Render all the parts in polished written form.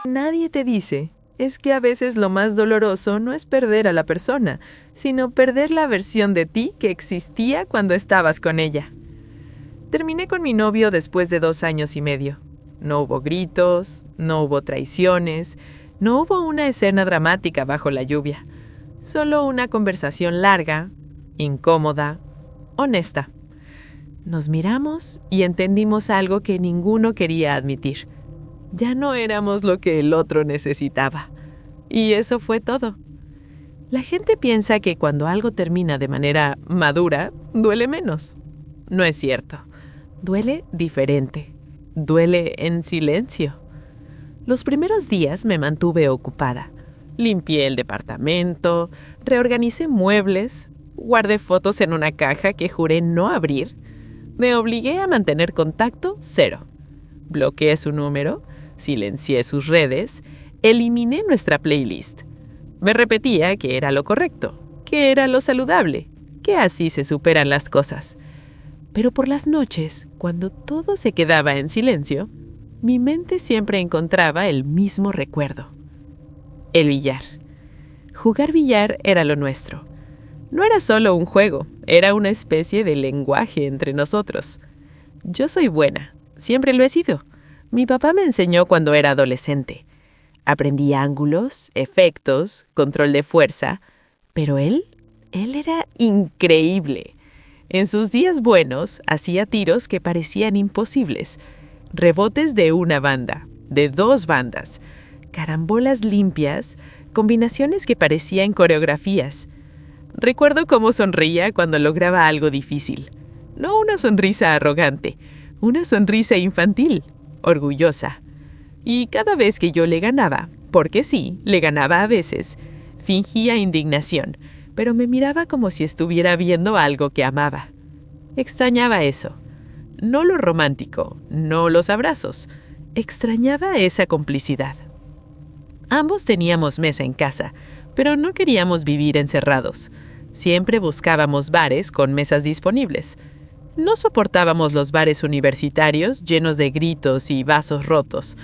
Nadie te dice es que a veces lo más doloroso no es perder a la persona, sino perder la versión de ti que existía cuando estabas con ella. Terminé con mi novio después de 2 años y medio. No hubo gritos, no hubo traiciones, no hubo una escena dramática bajo la lluvia. Solo una conversación larga, incómoda, honesta. Nos miramos y entendimos algo que ninguno quería admitir. Ya no éramos lo que el otro necesitaba. Y eso fue todo. La gente piensa que cuando algo termina de manera madura, duele menos. No es cierto. Duele diferente. Duele en silencio. Los primeros días me mantuve ocupada. Limpié el departamento, reorganicé muebles, guardé fotos en una caja que juré no abrir. Me obligué a mantener contacto cero. Bloqueé su número, silencié sus redes, eliminé nuestra playlist. Me repetía que era lo correcto, que era lo saludable, que así se superan las cosas. Pero por las noches, cuando todo se quedaba en silencio, mi mente siempre encontraba el mismo recuerdo. El billar. Jugar billar era lo nuestro. No era solo un juego, era una especie de lenguaje entre nosotros. Yo soy buena, siempre lo he sido. Mi papá me enseñó cuando era adolescente. Aprendí ángulos, efectos, control de fuerza, pero él era increíble. En sus días buenos, hacía tiros que parecían imposibles. Rebotes de una banda, de 2 bandas, carambolas limpias, combinaciones que parecían coreografías. Recuerdo cómo sonreía cuando lograba algo difícil. No una sonrisa arrogante, una sonrisa infantil, orgullosa. Y cada vez que yo le ganaba, porque sí, le ganaba a veces, fingía indignación, pero me miraba como si estuviera viendo algo que amaba. Extrañaba eso. No lo romántico, no los abrazos. Extrañaba esa complicidad. Ambos teníamos mesa en casa, pero no queríamos vivir encerrados. Siempre buscábamos bares con mesas disponibles. No soportábamos los bares universitarios llenos de gritos y vasos rotos.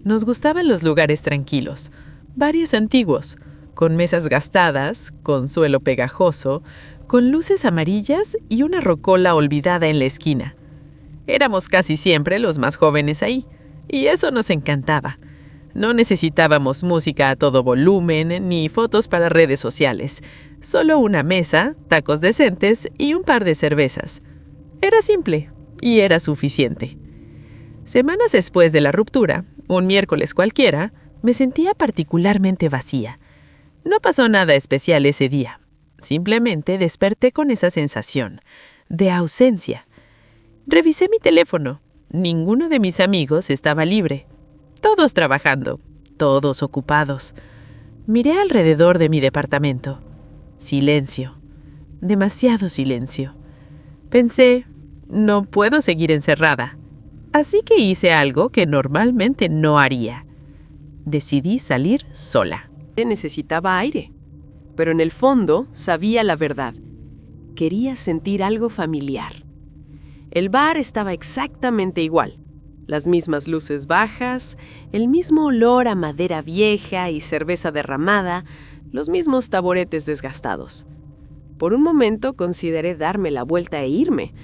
Nos gustaban los lugares tranquilos, bares antiguos, con mesas gastadas, con suelo pegajoso, con luces amarillas y una rocola olvidada en la esquina. Éramos casi siempre los más jóvenes ahí, y eso nos encantaba. No necesitábamos música a todo volumen ni fotos para redes sociales. Solo una mesa, tacos decentes y un par de cervezas. Era simple y era suficiente. Semanas después de la ruptura, un miércoles cualquiera, me sentía particularmente vacía. No pasó nada especial ese día. Simplemente desperté con esa sensación de ausencia. Revisé mi teléfono. Ninguno de mis amigos estaba libre. Todos trabajando, todos ocupados. Miré alrededor de mi departamento. Silencio. Demasiado silencio. Pensé, no puedo seguir encerrada. Así que hice algo que normalmente no haría. Decidí salir sola. Necesitaba aire, pero en el fondo sabía la verdad. Quería sentir algo familiar. El bar estaba exactamente igual. Las mismas luces bajas, el mismo olor a madera vieja y cerveza derramada, los mismos taburetes desgastados. Por un momento consideré darme la vuelta e irme,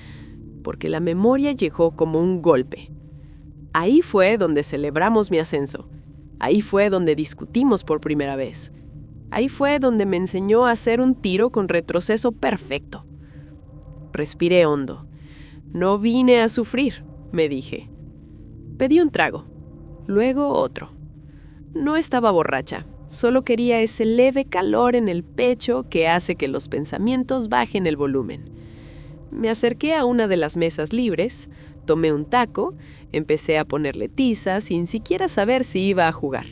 porque la memoria llegó como un golpe. Ahí fue donde celebramos mi ascenso. Ahí fue donde discutimos por primera vez. Ahí fue donde me enseñó a hacer un tiro con retroceso perfecto. Respiré hondo. No vine a sufrir, me dije. Pedí un trago, luego otro. No estaba borracha, solo quería ese leve calor en el pecho que hace que los pensamientos bajen el volumen. Me acerqué a una de las mesas libres, tomé un taco, empecé a ponerle tiza sin siquiera saber si iba a jugar.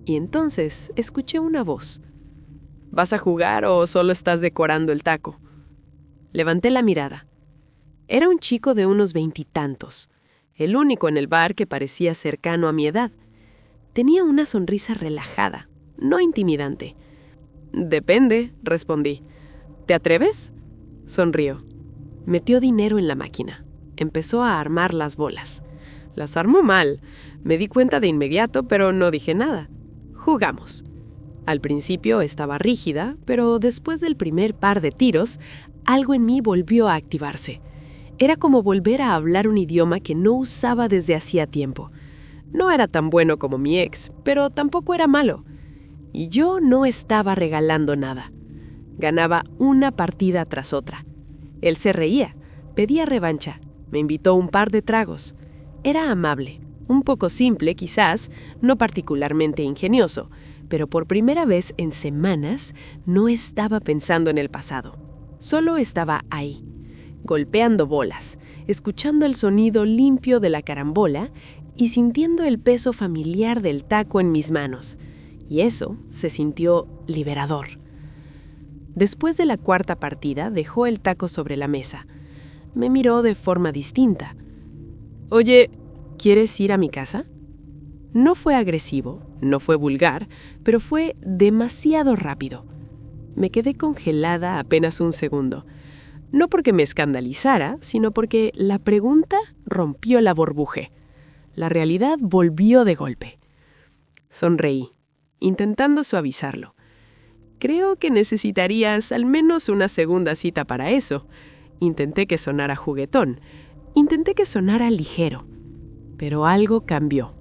Y entonces escuché una voz. ¿Vas a jugar o solo estás decorando el taco? Levanté la mirada. Era un chico de unos 20 y tantos, el único en el bar que parecía cercano a mi edad. Tenía una sonrisa relajada, no intimidante. «Depende», respondí. «¿Te atreves?» Sonrió. Metió dinero en la máquina. Empezó a armar las bolas. Las armó mal. Me di cuenta de inmediato, pero no dije nada. Jugamos. Al principio estaba rígida, pero después del primer par de tiros, algo en mí volvió a activarse. Era como volver a hablar un idioma que no usaba desde hacía tiempo. No era tan bueno como mi ex, pero tampoco era malo. Y yo no estaba regalando nada. Ganaba una partida tras otra. Él se reía, pedía revancha, me invitó un par de tragos. Era amable, un poco simple quizás, no particularmente ingenioso, pero por primera vez en semanas no estaba pensando en el pasado. Solo estaba ahí, golpeando bolas, escuchando el sonido limpio de la carambola y sintiendo el peso familiar del taco en mis manos. Y eso se sintió liberador. Después de la cuarta partida, dejó el taco sobre la mesa. Me miró de forma distinta. «Oye, ¿quieres ir a mi casa?» No fue agresivo, no fue vulgar, pero fue demasiado rápido. Me quedé congelada apenas un segundo. No porque me escandalizara, sino porque la pregunta rompió la burbuja. La realidad volvió de golpe. Sonreí, intentando suavizarlo. «Creo que necesitarías al menos una segunda cita para eso». Intenté que sonara juguetón, intenté que sonara ligero, pero algo cambió.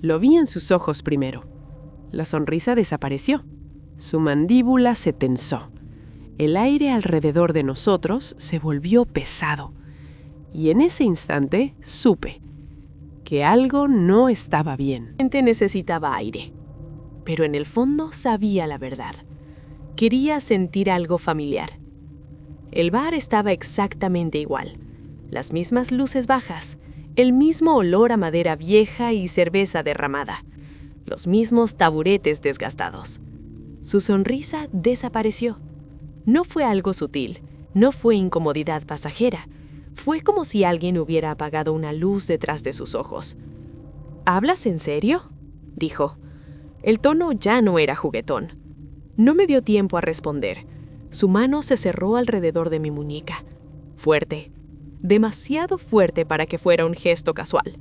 Lo vi en sus ojos primero. La sonrisa desapareció. Su mandíbula se tensó. El aire alrededor de nosotros se volvió pesado. Y en ese instante supe que algo no estaba bien. Necesitaba aire, pero en el fondo sabía la verdad. Quería sentir algo familiar. El bar estaba exactamente igual. Las mismas luces bajas, el mismo olor a madera vieja y cerveza derramada, los mismos taburetes desgastados. Su sonrisa desapareció. No fue algo sutil, no fue incomodidad pasajera. Fue como si alguien hubiera apagado una luz detrás de sus ojos. «¿Hablas en serio?», dijo. El tono ya no era juguetón. No me dio tiempo a responder. Su mano se cerró alrededor de mi muñeca. Fuerte. Demasiado fuerte para que fuera un gesto casual.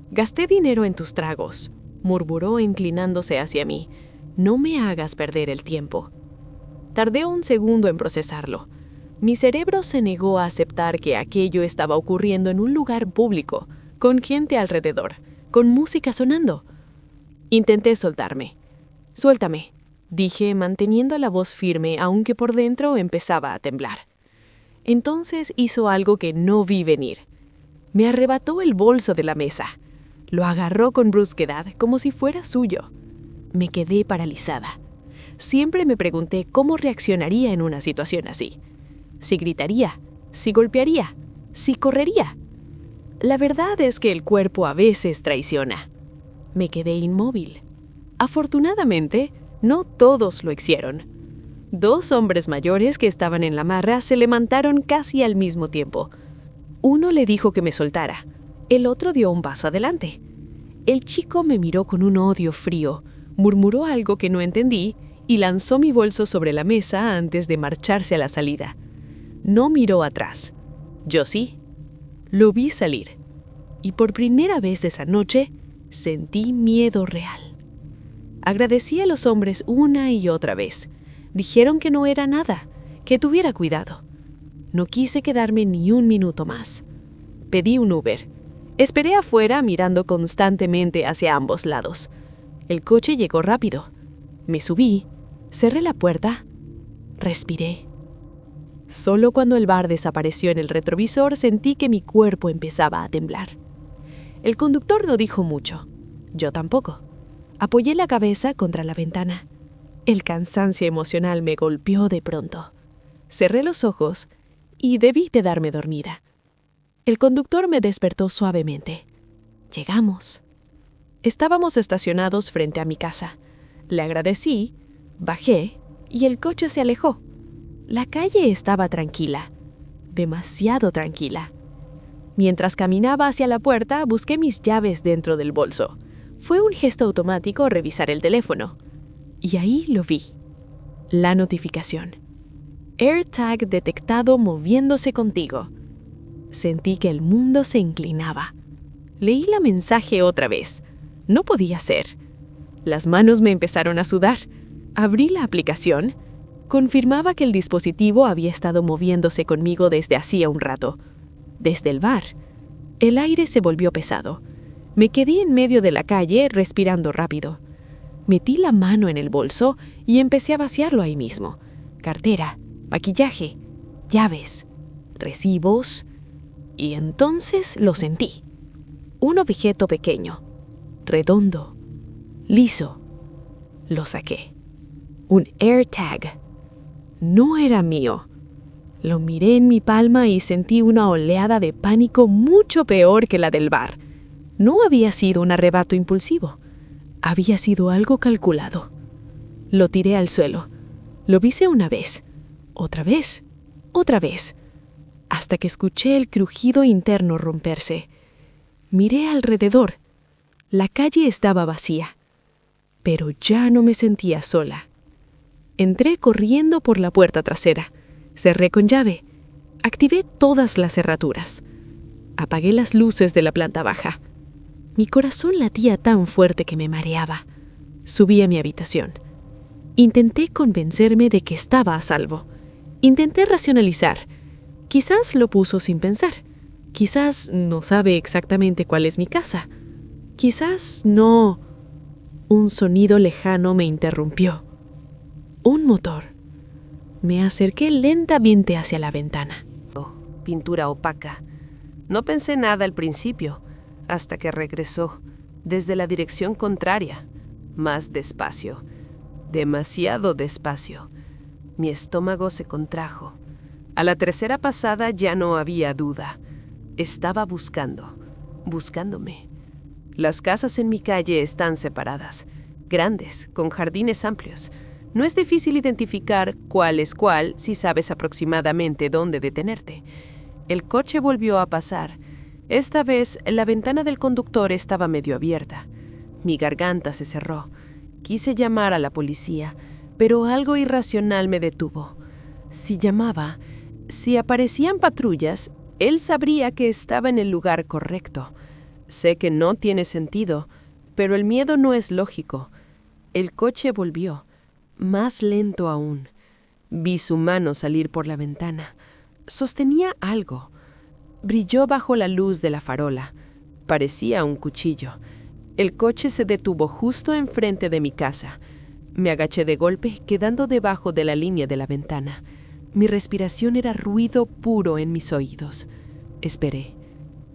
«Gasté dinero en tus tragos», murmuró inclinándose hacia mí. «No me hagas perder el tiempo». Tardé un segundo en procesarlo. Mi cerebro se negó a aceptar que aquello estaba ocurriendo en un lugar público, con gente alrededor, con música sonando. Intenté soltarme. «Suéltame», dije, manteniendo la voz firme, aunque por dentro empezaba a temblar. Entonces hizo algo que no vi venir. Me arrebató el bolso de la mesa. Lo agarró con brusquedad, como si fuera suyo. Me quedé paralizada. Siempre me pregunté cómo reaccionaría en una situación así. Si gritaría, si golpearía, si correría. La verdad es que el cuerpo a veces traiciona. Me quedé inmóvil. Afortunadamente, no todos lo hicieron. 2 hombres mayores que estaban en la marra se levantaron casi al mismo tiempo. Uno le dijo que me soltara. El otro dio un paso adelante. El chico me miró con un odio frío, murmuró algo que no entendí y lanzó mi bolso sobre la mesa antes de marcharse a la salida. No miró atrás. Yo sí. Lo vi salir. Y por primera vez esa noche, sentí miedo real. Agradecí a los hombres una y otra vez. Dijeron que no era nada, que tuviera cuidado. No quise quedarme ni un minuto más. Pedí un Uber. Esperé afuera mirando constantemente hacia ambos lados. El coche llegó rápido. Me subí, cerré la puerta, respiré. Solo cuando el bar desapareció en el retrovisor sentí que mi cuerpo empezaba a temblar. El conductor no dijo mucho. Yo tampoco. Apoyé la cabeza contra la ventana. El cansancio emocional me golpeó de pronto. Cerré los ojos y debí quedarme dormida. El conductor me despertó suavemente. Llegamos. Estábamos estacionados frente a mi casa. Le agradecí, bajé y el coche se alejó. La calle estaba tranquila, demasiado tranquila. Mientras caminaba hacia la puerta, busqué mis llaves dentro del bolso. Fue un gesto automático revisar el teléfono. Y ahí lo vi. La notificación. AirTag detectado moviéndose contigo. Sentí que el mundo se inclinaba. Leí la mensaje otra vez. No podía ser. Las manos me empezaron a sudar. Abrí la aplicación. Confirmaba que el dispositivo había estado moviéndose conmigo desde hacía un rato. Desde el bar. El aire se volvió pesado. Me quedé en medio de la calle respirando rápido. Metí la mano en el bolso y empecé a vaciarlo ahí mismo. Cartera, maquillaje, llaves, recibos. Y entonces lo sentí. Un objeto pequeño, redondo, liso. Lo saqué. Un AirTag. No era mío. Lo miré en mi palma y sentí una oleada de pánico mucho peor que la del bar. No había sido un arrebato impulsivo. Había sido algo calculado. Lo tiré al suelo. Lo visé una vez, otra vez, hasta que escuché el crujido interno romperse. Miré alrededor. La calle estaba vacía, pero ya no me sentía sola. Entré corriendo por la puerta trasera. Cerré con llave. Activé todas las cerraduras. Apagué las luces de la planta baja. Mi corazón latía tan fuerte que me mareaba. Subí a mi habitación. Intenté convencerme de que estaba a salvo. Intenté racionalizar. Quizás lo puso sin pensar. Quizás no sabe exactamente cuál es mi casa. Quizás no. Un sonido lejano me interrumpió. Un motor. Me acerqué lentamente hacia la ventana. Pintura opaca. No pensé nada al principio, hasta que regresó, desde la dirección contraria, más despacio, demasiado despacio. Mi estómago se contrajo. A la tercera pasada ya no había duda. Estaba buscándome. Las casas en mi calle están separadas, grandes, con jardines amplios. No es difícil identificar cuál es cuál si sabes aproximadamente dónde detenerte. El coche volvió a pasar. Esta vez, la ventana del conductor estaba medio abierta. Mi garganta se cerró. Quise llamar a la policía, pero algo irracional me detuvo. Si llamaba, si aparecían patrullas, él sabría que estaba en el lugar correcto. Sé que no tiene sentido, pero el miedo no es lógico. El coche volvió, más lento aún. Vi su mano salir por la ventana. Sostenía algo. Brilló bajo la luz de la farola. Parecía un cuchillo. El coche se detuvo justo enfrente de mi casa. Me agaché de golpe, quedando debajo de la línea de la ventana. Mi respiración era ruido puro en mis oídos. Esperé.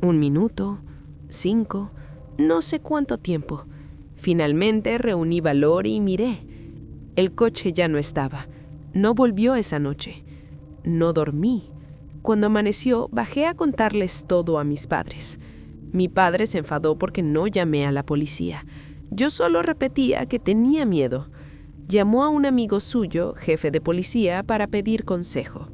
1 minuto, 5, no sé cuánto tiempo. Finalmente reuní valor y miré. El coche ya no estaba. No volvió esa noche. No dormí. Cuando amaneció, bajé a contarles todo a mis padres. Mi padre se enfadó porque no llamé a la policía. Yo solo repetía que tenía miedo. Llamó a un amigo suyo, jefe de policía, para pedir consejo.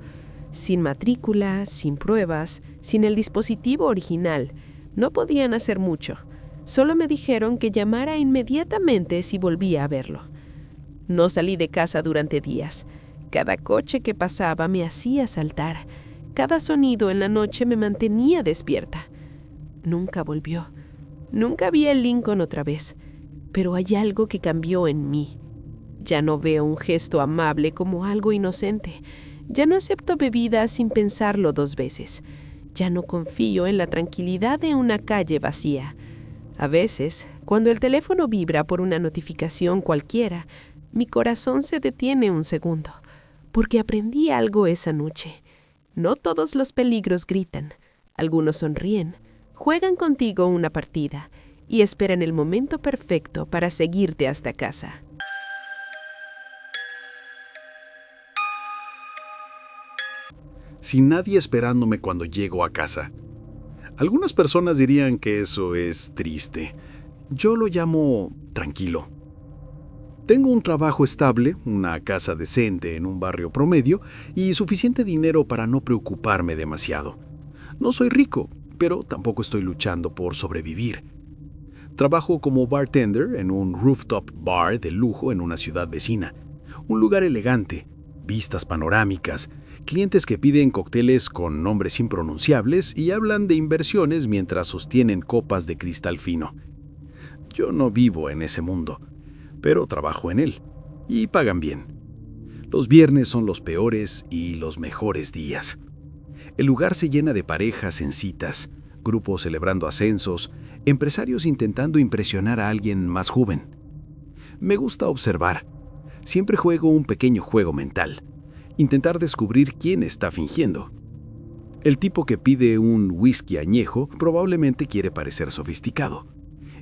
Sin matrícula, sin pruebas, sin el dispositivo original, no podían hacer mucho. Solo me dijeron que llamara inmediatamente si volvía a verlo. No salí de casa durante días. Cada coche que pasaba me hacía saltar. Cada sonido en la noche me mantenía despierta. Nunca volvió. Nunca vi el Lincoln otra vez. Pero hay algo que cambió en mí. Ya no veo un gesto amable como algo inocente. Ya no acepto bebidas sin pensarlo 2 veces. Ya no confío en la tranquilidad de una calle vacía. A veces, cuando el teléfono vibra por una notificación cualquiera, mi corazón se detiene un segundo, porque aprendí algo esa noche. No todos los peligros gritan. Algunos sonríen, juegan contigo una partida y esperan el momento perfecto para seguirte hasta casa. Sin nadie esperándome cuando llego a casa. Algunas personas dirían que eso es triste. Yo lo llamo tranquilo. Tengo un trabajo estable, una casa decente en un barrio promedio y suficiente dinero para no preocuparme demasiado. No soy rico, pero tampoco estoy luchando por sobrevivir. Trabajo como bartender en un rooftop bar de lujo en una ciudad vecina. Un lugar elegante, vistas panorámicas, clientes que piden cócteles con nombres impronunciables y hablan de inversiones mientras sostienen copas de cristal fino. Yo no vivo en ese mundo, pero trabajo en él, y pagan bien. Los viernes son los peores y los mejores días. El lugar se llena de parejas en citas, grupos celebrando ascensos, empresarios intentando impresionar a alguien más joven. Me gusta observar. Siempre juego un pequeño juego mental. Intentar descubrir quién está fingiendo. El tipo que pide un whisky añejo probablemente quiere parecer sofisticado.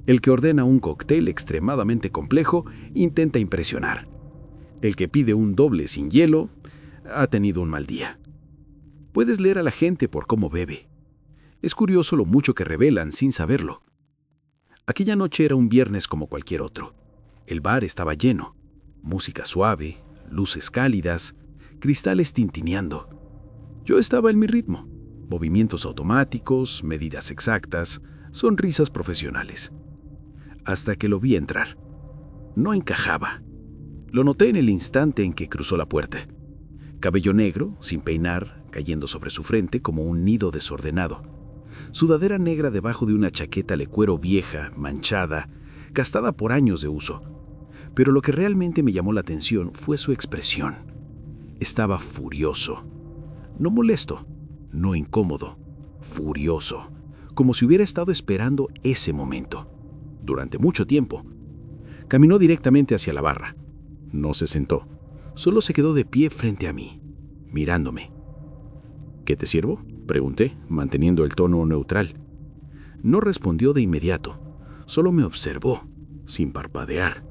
El que ordena un cóctel extremadamente complejo intenta impresionar. El que pide un doble sin hielo ha tenido un mal día. Puedes leer a la gente por cómo bebe. Es curioso lo mucho que revelan sin saberlo. Aquella noche era un viernes como cualquier otro. El bar estaba lleno. Música suave, luces cálidas, cristales tintineando. Yo estaba en mi ritmo. Movimientos automáticos, medidas exactas, sonrisas profesionales. Hasta que lo vi entrar. No encajaba. Lo noté en el instante en que cruzó la puerta. Cabello negro, sin peinar, cayendo sobre su frente como un nido desordenado. Sudadera negra debajo de una chaqueta de cuero vieja, manchada, gastada por años de uso. Pero lo que realmente me llamó la atención fue su expresión. Estaba furioso. No molesto, no incómodo, furioso, como si hubiera estado esperando ese momento. Durante mucho tiempo. Caminó directamente hacia la barra. No se sentó, solo se quedó de pie frente a mí, mirándome. ¿Qué te sirvo?, pregunté, manteniendo el tono neutral. No respondió de inmediato, solo me observó, sin parpadear.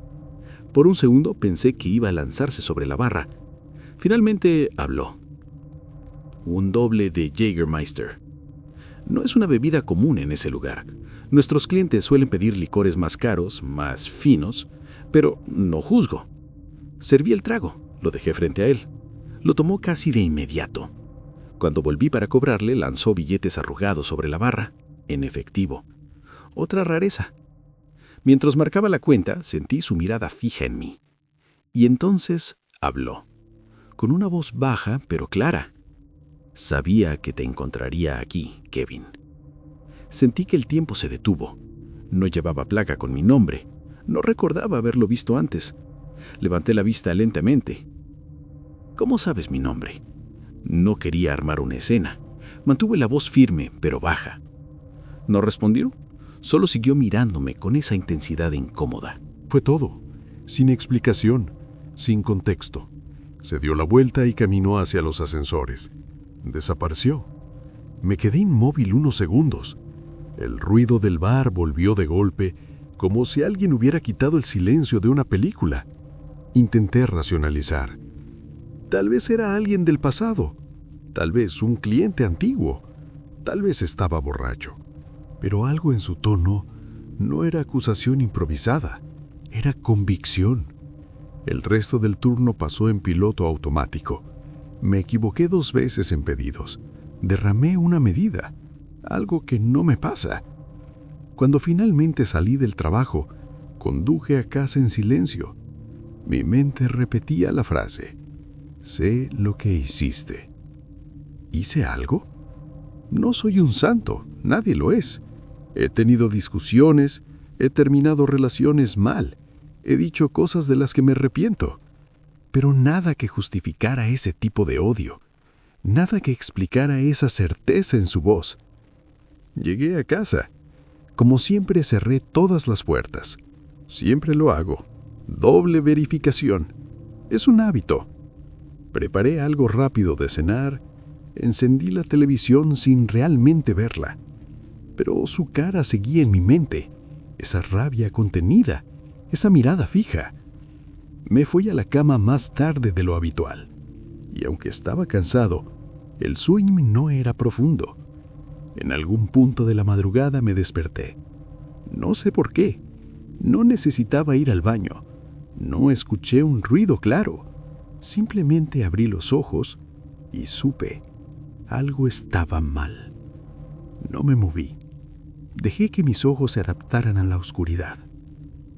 Por un segundo pensé que iba a lanzarse sobre la barra. Finalmente habló. Un doble de Jägermeister. No es una bebida común en ese lugar. Nuestros clientes suelen pedir licores más caros, más finos, pero no juzgo. Serví el trago, lo dejé frente a él. Lo tomó casi de inmediato. Cuando volví para cobrarle, lanzó billetes arrugados sobre la barra, en efectivo. Otra rareza. Mientras marcaba la cuenta, sentí su mirada fija en mí. Y entonces habló, con una voz baja pero clara. Sabía que te encontraría aquí, Kevin. Sentí que el tiempo se detuvo. No llevaba placa con mi nombre. No recordaba haberlo visto antes. Levanté la vista lentamente. ¿Cómo sabes mi nombre? No quería armar una escena. Mantuve la voz firme, pero baja. ¿No respondió? Solo siguió mirándome con esa intensidad incómoda. Fue todo, sin explicación, sin contexto. Se dio la vuelta y caminó hacia los ascensores. Desapareció. Me quedé inmóvil unos segundos. El ruido del bar volvió de golpe, como si alguien hubiera quitado el silencio de una película. Intenté racionalizar. Tal vez era alguien del pasado, tal vez un cliente antiguo, tal vez estaba borracho. Pero algo en su tono no era acusación improvisada, era convicción. El resto del turno pasó en piloto automático. Me equivoqué 2 veces en pedidos. Derramé una medida, algo que no me pasa. Cuando finalmente salí del trabajo, conduje a casa en silencio. Mi mente repetía la frase: sé lo que hiciste. ¿Hice algo? No soy un santo, nadie lo es. He tenido discusiones, he terminado relaciones mal, he dicho cosas de las que me arrepiento, pero nada que justificara ese tipo de odio, nada que explicara esa certeza en su voz. Llegué a casa. Como siempre, cerré todas las puertas. Siempre lo hago. Doble verificación. Es un hábito. Preparé algo rápido de cenar, encendí la televisión sin realmente verla. Pero su cara seguía en mi mente, esa rabia contenida, esa mirada fija. Me fui a la cama más tarde de lo habitual, y aunque estaba cansado, el sueño no era profundo. En algún punto de la madrugada me desperté. No sé por qué. No necesitaba ir al baño. No escuché un ruido claro. Simplemente abrí los ojos y supe. Algo estaba mal. No me moví. Dejé que mis ojos se adaptaran a la oscuridad.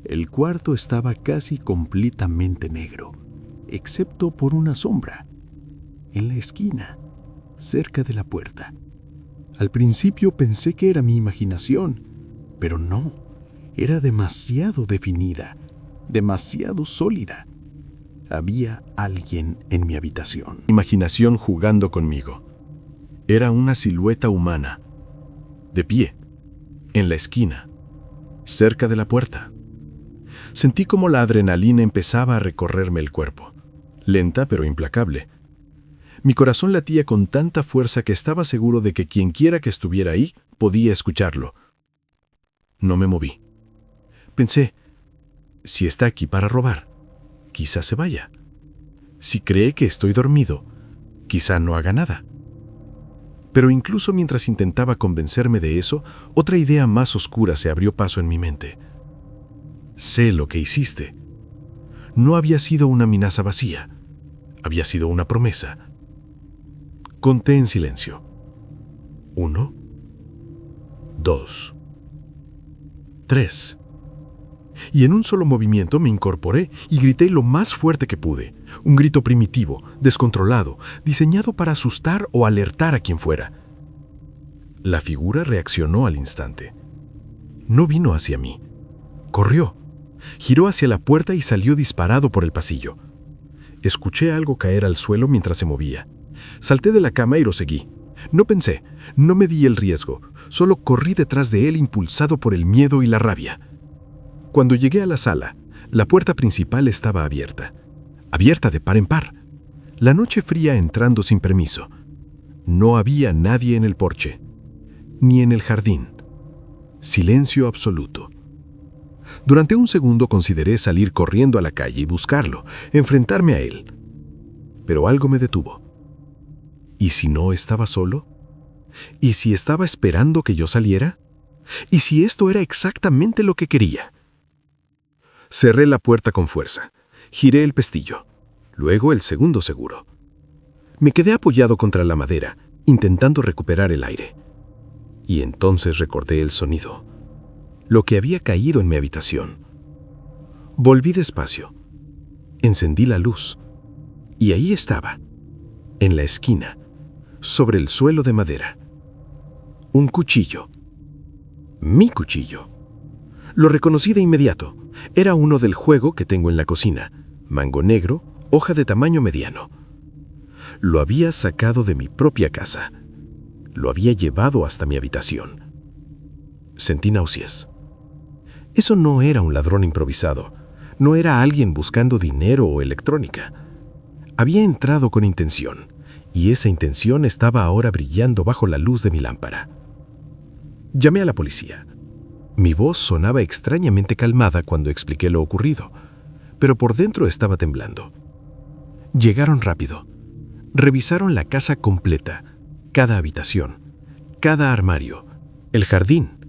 El cuarto estaba casi completamente negro, excepto por una sombra. en la esquina, cerca de la puerta. Al principio pensé que era mi imaginación, pero no, era demasiado definida, demasiado sólida. Había alguien en mi habitación. Imaginación jugando conmigo. Era una silueta humana, de pie, en la esquina, cerca de la puerta. Sentí como la adrenalina empezaba a recorrerme el cuerpo, lenta pero implacable. Mi corazón latía con tanta fuerza que estaba seguro de que quienquiera que estuviera ahí podía escucharlo. No me moví. Pensé, si está aquí para robar, quizá se vaya. Si cree que estoy dormido, quizá no haga nada. Pero incluso mientras intentaba convencerme de eso, otra idea más oscura se abrió paso en mi mente. Sé lo que hiciste. No había sido una amenaza vacía. Había sido una promesa. Conté en silencio. 1, 2, 3. Y en un solo movimiento me incorporé y grité lo más fuerte que pude. Un grito primitivo, descontrolado, diseñado para asustar o alertar a quien fuera. La figura reaccionó al instante. No vino hacia mí. Corrió. Giró hacia la puerta y salió disparado por el pasillo. Escuché algo caer al suelo mientras se movía. Salté de la cama y lo seguí. No pensé, no me di el riesgo, solo corrí detrás de él impulsado por el miedo y la rabia. Cuando llegué a la sala, la puerta principal estaba abierta de par en par. La noche fría entrando sin permiso. No había nadie en el porche, ni en el jardín. Silencio absoluto. Durante un segundo consideré salir corriendo a la calle y buscarlo, enfrentarme a él. Pero algo me detuvo. ¿Y si no estaba solo? ¿Y si estaba esperando que yo saliera? ¿Y si esto era exactamente lo que quería? Cerré la puerta con fuerza. Giré el pestillo. Luego el segundo seguro. Me quedé apoyado contra la madera, intentando recuperar el aire. Y entonces recordé el sonido. Lo que había caído en mi habitación. Volví despacio. Encendí la luz. Y ahí estaba, en la esquina, sobre el suelo de madera. Un cuchillo. Mi cuchillo. Lo reconocí de inmediato. Era uno del juego que tengo en la cocina. Mango negro, hoja de tamaño mediano. Lo había sacado de mi propia casa. Lo había llevado hasta mi habitación. Sentí náuseas. Eso no era un ladrón improvisado. No era alguien buscando dinero o electrónica. Había entrado con intención, y esa intención estaba ahora brillando bajo la luz de mi lámpara. Llamé a la policía. Mi voz sonaba extrañamente calmada cuando expliqué lo ocurrido, pero por dentro estaba temblando. Llegaron rápido. Revisaron la casa completa, cada habitación, cada armario, el jardín.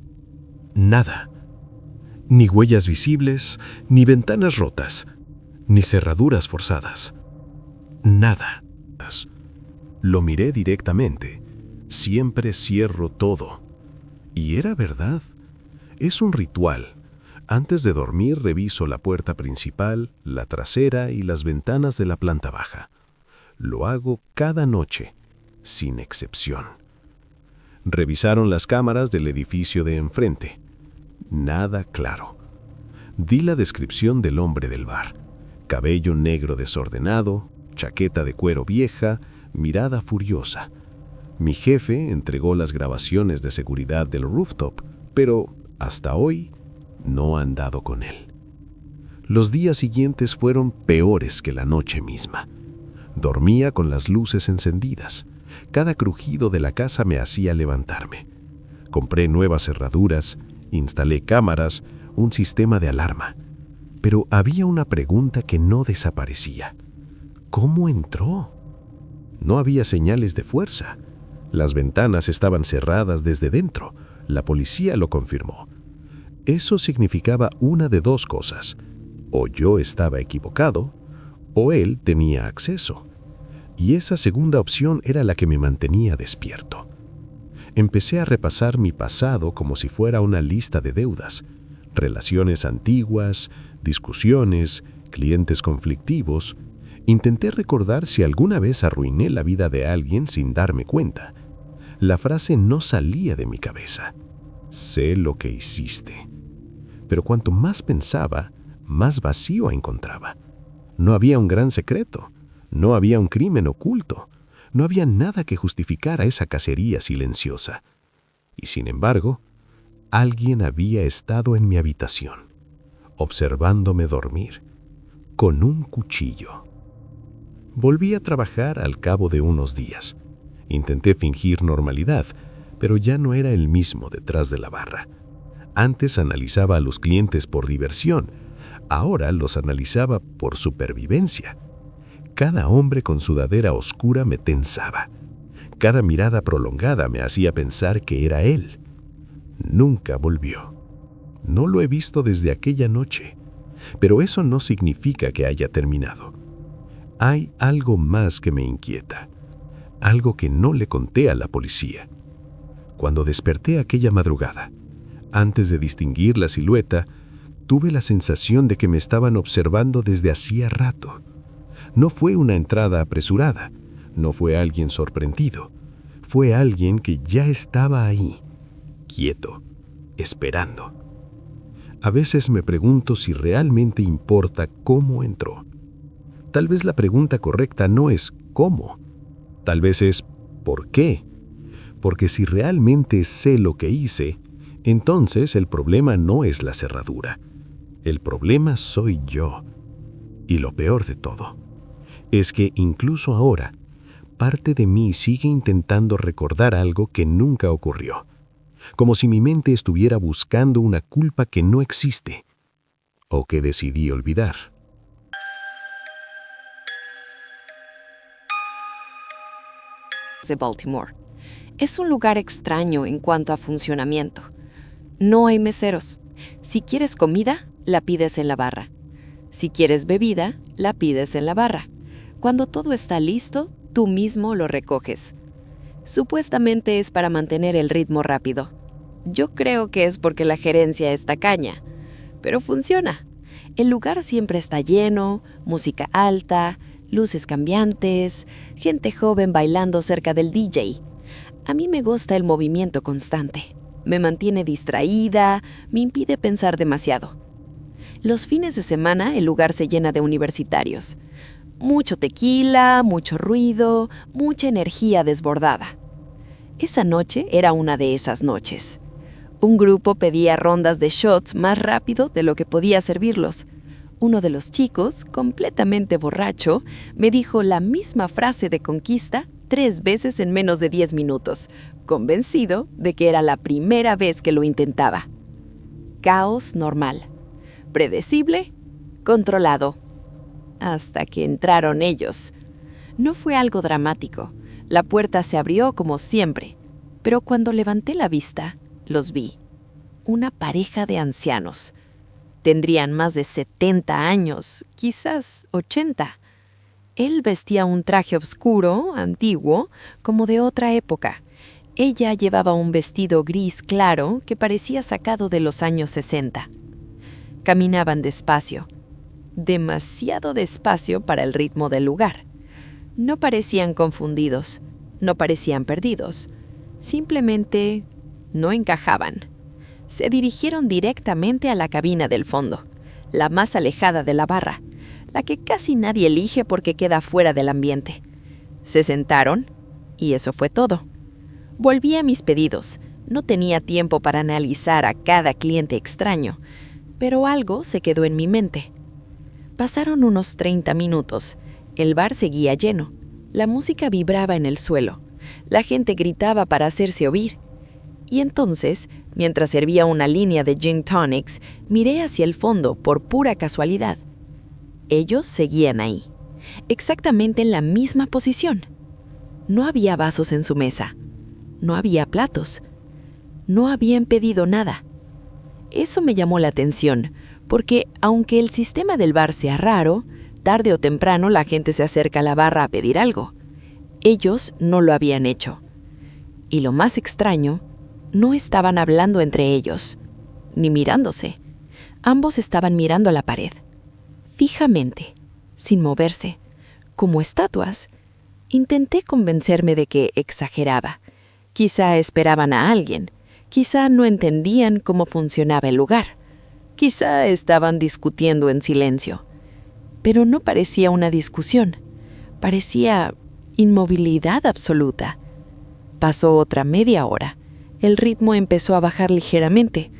Nada. Ni huellas visibles, ni ventanas rotas, ni cerraduras forzadas. Nada. Lo miré directamente. Siempre cierro todo. Y era verdad. Es un ritual. Antes de dormir reviso la puerta principal, la trasera y las ventanas de la planta baja. Lo hago cada noche, sin excepción. Revisaron las cámaras del edificio de enfrente. Nada claro. Di la descripción del hombre del bar. Cabello negro desordenado, chaqueta de cuero vieja, mirada furiosa. Mi jefe entregó las grabaciones de seguridad del rooftop, pero hasta hoy no han dado con él. Los días siguientes fueron peores que la noche misma. Dormía con las luces encendidas. Cada crujido de la casa me hacía levantarme. Compré nuevas cerraduras, instalé cámaras, un sistema de alarma. Pero había una pregunta que no desaparecía. ¿Cómo entró? No había señales de fuerza. Las ventanas estaban cerradas desde dentro. La policía lo confirmó. Eso significaba una de dos cosas. O yo estaba equivocado, o él tenía acceso. Y esa segunda opción era la que me mantenía despierto. Empecé a repasar mi pasado como si fuera una lista de deudas. Relaciones antiguas, discusiones, clientes conflictivos, Intenté recordar si alguna vez arruiné la vida de alguien sin darme cuenta. La frase no salía de mi cabeza. Sé lo que hiciste. Pero cuanto más pensaba, más vacío encontraba. No había un gran secreto. No había un crimen oculto. No había nada que justificara esa cacería silenciosa. Y sin embargo, alguien había estado en mi habitación, observándome dormir, con un cuchillo. Volví a trabajar al cabo de unos días. Intenté fingir normalidad, pero ya no era el mismo detrás de la barra. Antes analizaba a los clientes por diversión, ahora los analizaba por supervivencia. Cada hombre con sudadera oscura me tensaba. Cada mirada prolongada me hacía pensar que era él. Nunca volvió. No lo he visto desde aquella noche, pero eso no significa que haya terminado. Hay algo más que me inquieta, algo que no le conté a la policía. Cuando desperté aquella madrugada, antes de distinguir la silueta, tuve la sensación de que me estaban observando desde hacía rato. No fue una entrada apresurada, no fue alguien sorprendido, fue alguien que ya estaba ahí, quieto, esperando. A veces me pregunto si realmente importa cómo entró. Tal vez la pregunta correcta no es ¿cómo? Tal vez es ¿por qué? Porque si realmente sé lo que hice, entonces el problema no es la cerradura. El problema soy yo. Y lo peor de todo es que incluso ahora, parte de mí sigue intentando recordar algo que nunca ocurrió, como si mi mente estuviera buscando una culpa que no existe o que decidí olvidar. De Baltimore. Es un lugar extraño en cuanto a funcionamiento. No hay meseros. Si quieres comida, la pides en la barra. Si quieres bebida, la pides en la barra. Cuando todo está listo, tú mismo lo recoges. Supuestamente es para mantener el ritmo rápido. Yo creo que es porque la gerencia es tacaña, pero funciona. El lugar siempre está lleno, música alta, luces cambiantes, gente joven bailando cerca del DJ. A mí me gusta el movimiento constante. Me mantiene distraída, me impide pensar demasiado. Los fines de semana el lugar se llena de universitarios. Mucho tequila, mucho ruido, mucha energía desbordada. Esa noche era una de esas noches. Un grupo pedía rondas de shots más rápido de lo que podía servirlos. Uno de los chicos, completamente borracho, me dijo la misma frase de conquista 3 veces en menos de 10 minutos, convencido de que era la primera vez que lo intentaba. Caos normal. Predecible, controlado. Hasta que entraron ellos. No fue algo dramático. La puerta se abrió como siempre, pero cuando levanté la vista, los vi. Una pareja de ancianos. Tendrían más de 70 años, quizás 80. Él vestía un traje oscuro, antiguo, como de otra época. Ella llevaba un vestido gris claro que parecía sacado de los años 60. Caminaban despacio. Demasiado despacio para el ritmo del lugar. No parecían confundidos, no parecían perdidos. Simplemente no encajaban. Se dirigieron directamente a la cabina del fondo, la más alejada de la barra, la que casi nadie elige porque queda fuera del ambiente. Se sentaron y eso fue todo. Volví a mis pedidos. No tenía tiempo para analizar a cada cliente extraño, pero algo se quedó en mi mente. Pasaron unos 30 minutos. El bar seguía lleno. La música vibraba en el suelo. La gente gritaba para hacerse oír. Y entonces, mientras servía una línea de gin tonics, miré hacia el fondo por pura casualidad. Ellos seguían ahí, exactamente en la misma posición. No había vasos en su mesa. No había platos. No habían pedido nada. Eso me llamó la atención, porque aunque el sistema del bar sea raro, tarde o temprano la gente se acerca a la barra a pedir algo. Ellos no lo habían hecho. Y lo más extraño, no estaban hablando entre ellos, ni mirándose. Ambos estaban mirando a la pared, fijamente, sin moverse, como estatuas. Intenté convencerme de que exageraba. Quizá esperaban a alguien. Quizá no entendían cómo funcionaba el lugar. Quizá estaban discutiendo en silencio. Pero no parecía una discusión. Parecía inmovilidad absoluta. Pasó otra media hora. El ritmo empezó a bajar ligeramente.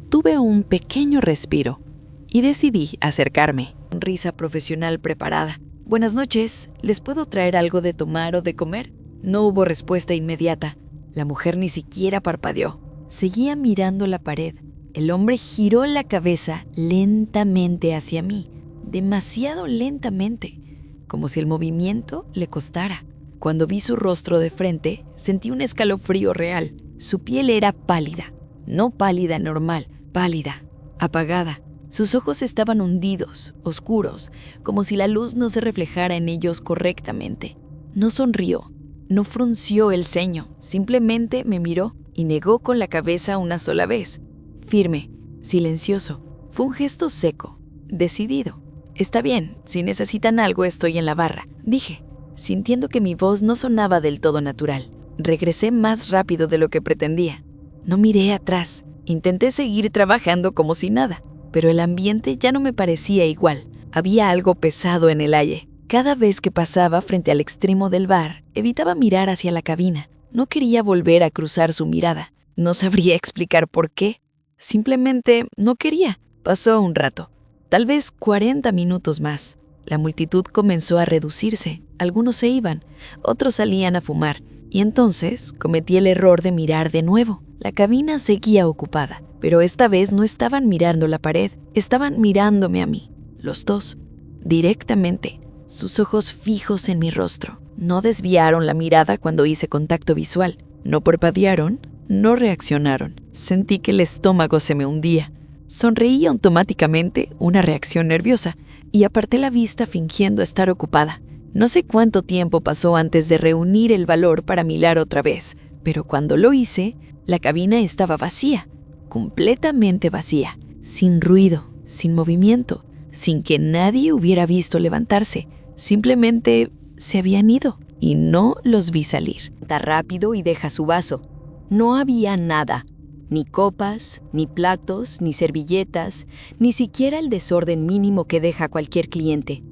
Tuve un pequeño respiro y decidí acercarme. Risa profesional preparada. Buenas noches, ¿les puedo traer algo de tomar o de comer? No hubo respuesta inmediata. La mujer ni siquiera parpadeó. Seguía mirando la pared. El hombre giró la cabeza lentamente hacia mí, demasiado lentamente, como si el movimiento le costara. Cuando vi su rostro de frente, sentí un escalofrío real. Su piel era pálida, no pálida normal, pálida, apagada. Sus ojos estaban hundidos, oscuros, como si la luz no se reflejara en ellos correctamente. No sonrió, no frunció el ceño, simplemente me miró y negó con la cabeza una sola vez. Firme, silencioso. Fue un gesto seco, decidido. Está bien, si necesitan algo estoy en la barra, dije, sintiendo que mi voz no sonaba del todo natural. Regresé más rápido de lo que pretendía. No miré atrás. Intenté seguir trabajando como si nada, pero el ambiente ya no me parecía igual. Había algo pesado en el aire. Cada vez que pasaba frente al extremo del bar, evitaba mirar hacia la cabina. No quería volver a cruzar su mirada. No sabría explicar por qué. Simplemente no quería. Pasó un rato, tal vez 40 minutos más. La multitud comenzó a reducirse. Algunos se iban, otros salían a fumar. Y entonces cometí el error de mirar de nuevo. La cabina seguía ocupada, pero esta vez no estaban mirando la pared, estaban mirándome a mí, los dos, directamente, sus ojos fijos en mi rostro. No desviaron la mirada cuando hice contacto visual, no parpadearon, no reaccionaron. Sentí que el estómago se me hundía. Sonreí automáticamente, una reacción nerviosa, y aparté la vista fingiendo estar ocupada. No sé cuánto tiempo pasó antes de reunir el valor para mirar otra vez, pero cuando lo hice, la cabina estaba vacía, completamente vacía, sin ruido, sin movimiento, sin que nadie hubiera visto levantarse. Simplemente se habían ido y no los vi salir. Da rápido y deja su vaso. No había nada, ni copas, ni platos, ni servilletas, ni siquiera el desorden mínimo que deja cualquier cliente.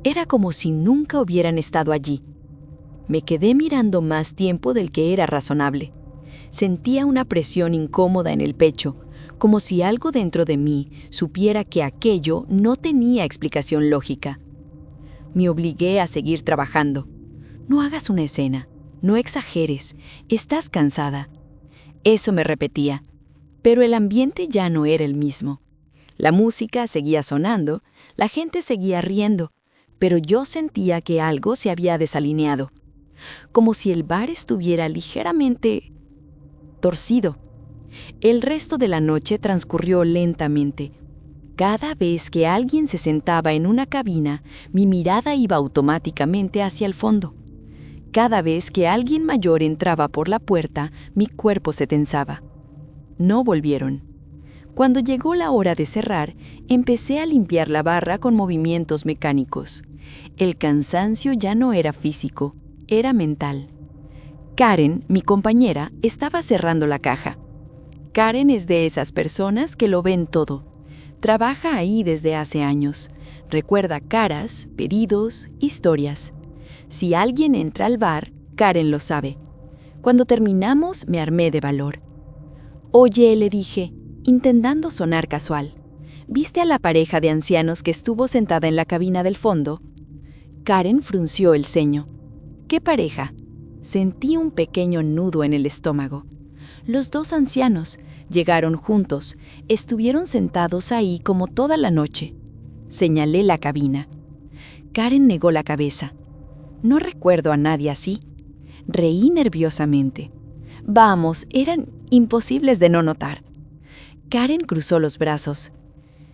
Era como si nunca hubieran estado allí. Me quedé mirando más tiempo del que era razonable. Sentía una presión incómoda en el pecho, como si algo dentro de mí supiera que aquello no tenía explicación lógica. Me obligué a seguir trabajando. No hagas una escena, no exageres, estás cansada. Eso me repetía, pero el ambiente ya no era el mismo. La música seguía sonando, la gente seguía riendo, pero yo sentía que algo se había desalineado, como si el bar estuviera ligeramente torcido. El resto de la noche transcurrió lentamente. Cada vez que alguien se sentaba en una cabina, mi mirada iba automáticamente hacia el fondo. Cada vez que alguien mayor entraba por la puerta, mi cuerpo se tensaba. No volvieron. Cuando llegó la hora de cerrar, empecé a limpiar la barra con movimientos mecánicos. El cansancio ya no era físico, era mental. Karen, mi compañera, estaba cerrando la caja. Karen es de esas personas que lo ven todo. Trabaja ahí desde hace años. Recuerda caras, pedidos, historias. Si alguien entra al bar, Karen lo sabe. Cuando terminamos, me armé de valor. Oye, le dije, intentando sonar casual. ¿Viste a la pareja de ancianos que estuvo sentada en la cabina del fondo? Karen frunció el ceño. ¿Qué pareja? Sentí un pequeño nudo en el estómago. Los dos ancianos llegaron juntos, estuvieron sentados ahí como toda la noche. Señalé la cabina. Karen negó la cabeza. No recuerdo a nadie así. Reí nerviosamente. Vamos, eran imposibles de no notar. Karen cruzó los brazos.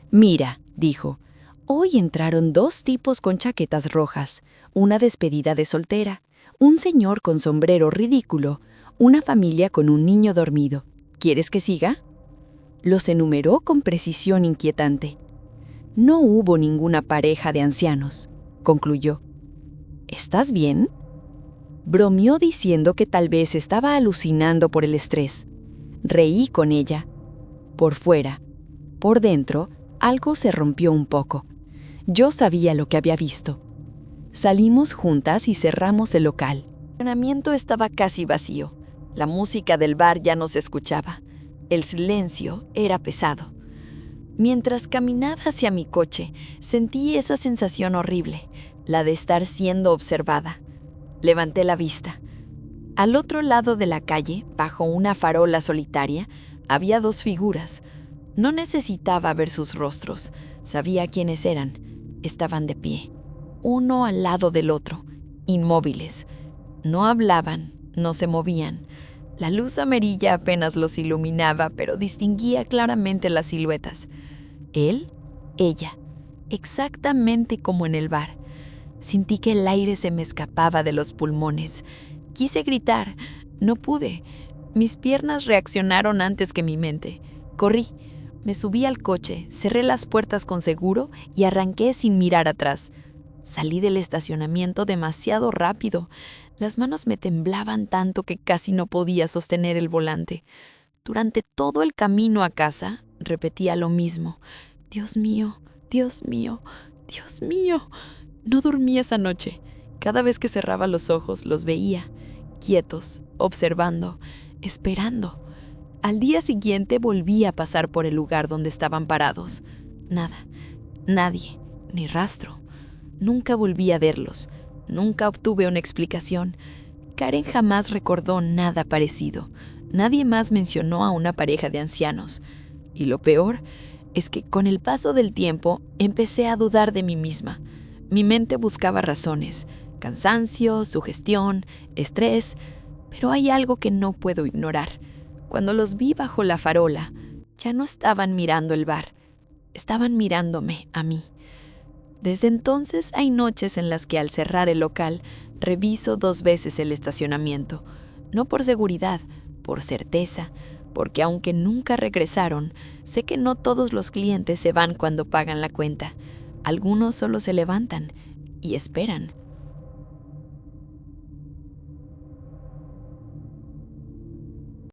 Mira, dijo, hoy entraron dos tipos con chaquetas rojas, una despedida de soltera, un señor con sombrero ridículo, una familia con un niño dormido. ¿Quieres que siga? Los enumeró con precisión inquietante. No hubo ninguna pareja de ancianos, concluyó. ¿Estás bien? Bromeó diciendo que tal vez estaba alucinando por el estrés. Reí con ella. Por fuera, por dentro, algo se rompió un poco. Yo sabía lo que había visto. Salimos juntas y cerramos el local. El estacionamiento estaba casi vacío. La música del bar ya no se escuchaba. El silencio era pesado. Mientras caminaba hacia mi coche, sentí esa sensación horrible, la de estar siendo observada. Levanté la vista. Al otro lado de la calle, bajo una farola solitaria, había 2 figuras. No necesitaba ver sus rostros. Sabía quiénes eran. Estaban de pie, uno al lado del otro, inmóviles. No hablaban, no se movían. La luz amarilla apenas los iluminaba, pero distinguía claramente las siluetas. Él, ella, exactamente como en el bar. Sentí que el aire se me escapaba de los pulmones. Quise gritar, no pude. Mis piernas reaccionaron antes que mi mente. Corrí, me subí al coche, cerré las puertas con seguro y arranqué sin mirar atrás. Salí del estacionamiento demasiado rápido. Las manos me temblaban tanto que casi no podía sostener el volante. Durante todo el camino a casa, repetía lo mismo. Dios mío, Dios mío, Dios mío. No dormí esa noche. Cada vez que cerraba los ojos, los veía, quietos, observando, esperando. Al día siguiente volví a pasar por el lugar donde estaban parados. Nada, nadie, ni rastro. Nunca volví a verlos. Nunca obtuve una explicación. Karen jamás recordó nada parecido. Nadie más mencionó a una pareja de ancianos. Y lo peor es que con el paso del tiempo empecé a dudar de mí misma. Mi mente buscaba razones, cansancio, sugestión, estrés, pero hay algo que no puedo ignorar. Cuando los vi bajo la farola, ya no estaban mirando el bar, estaban mirándome a mí. Desde entonces hay noches en las que al cerrar el local reviso 2 veces el estacionamiento, no por seguridad, por certeza, porque aunque nunca regresaron, sé que no todos los clientes se van cuando pagan la cuenta. Algunos solo se levantan y esperan.